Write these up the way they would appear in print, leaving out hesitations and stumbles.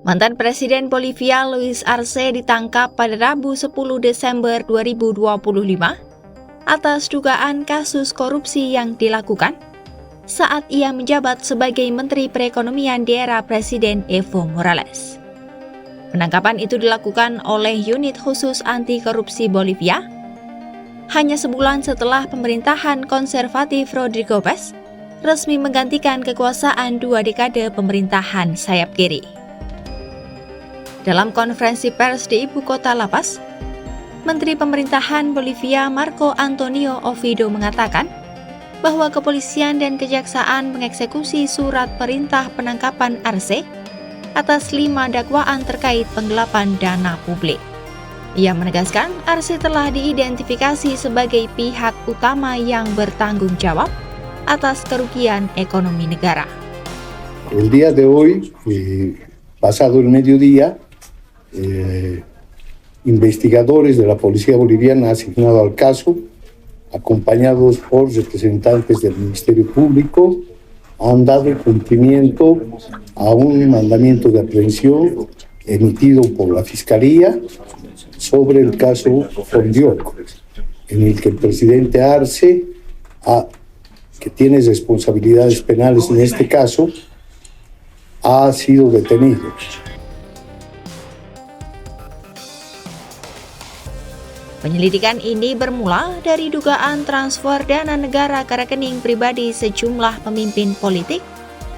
Mantan Presiden Bolivia Luis Arce ditangkap pada Rabu 10 Desember 2025 atas dugaan kasus korupsi yang dilakukan saat ia menjabat sebagai Menteri Perekonomian di era Presiden Evo Morales. Penangkapan itu dilakukan oleh Unit Khusus Anti Korupsi Bolivia hanya sebulan setelah pemerintahan konservatif Rodrigo Paz resmi menggantikan kekuasaan 2 dekade pemerintahan sayap kiri. Dalam konferensi pers di ibu kota La Paz, Menteri Pemerintahan Bolivia Marco Antonio Oviedo mengatakan bahwa kepolisian dan kejaksaan mengeksekusi surat perintah penangkapan Arce atas 5 dakwaan terkait penggelapan dana publik. Ia menegaskan Arce telah diidentifikasi sebagai pihak utama yang bertanggung jawab atas kerugian ekonomi negara. El día de hoy, pasado el mediodía, investigadores de la Policía Boliviana asignado al caso, acompañados por representantes del Ministerio Público, han dado cumplimiento a un mandamiento de aprehensión emitido por la Fiscalía sobre el caso Fondioc, en el que el presidente Arce, que tiene responsabilidades penales en este caso, ha sido detenido. Penyelidikan ini bermula dari dugaan transfer dana negara ke rekening pribadi sejumlah pemimpin politik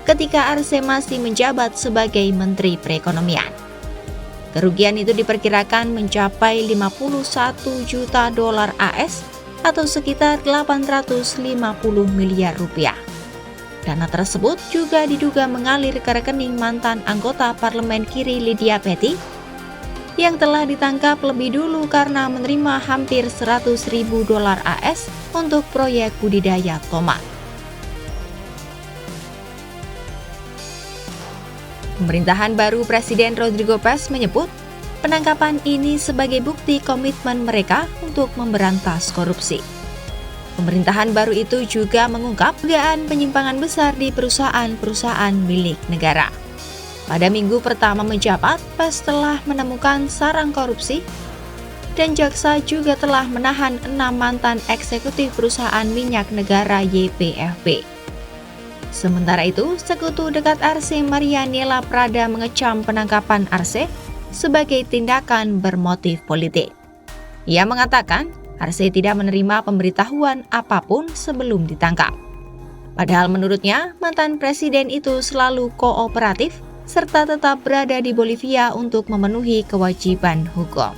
ketika Arce masih menjabat sebagai Menteri Perekonomian. Kerugian itu diperkirakan mencapai 51 juta dolar AS atau sekitar 850 miliar rupiah. Dana tersebut juga diduga mengalir ke rekening mantan anggota parlemen kiri Lydia Petty yang telah ditangkap lebih dulu karena menerima hampir 100.000 dolar AS untuk proyek budidaya tomat. Pemerintahan baru Presiden Rodrigo Paz menyebut penangkapan ini sebagai bukti komitmen mereka untuk memberantas korupsi. Pemerintahan baru itu juga mengungkap dugaan penyimpangan besar di perusahaan-perusahaan milik negara. Pada minggu pertama menjabat, Paz telah menemukan sarang korupsi dan jaksa juga telah menahan 6 mantan eksekutif perusahaan minyak negara YPFB. Sementara itu, sekutu dekat Arce Marianela Prada mengecam penangkapan Arce sebagai tindakan bermotif politik. Ia mengatakan Arce tidak menerima pemberitahuan apapun sebelum ditangkap. Padahal menurutnya, mantan presiden itu selalu kooperatif serta tetap berada di Bolivia untuk memenuhi kewajiban hukum.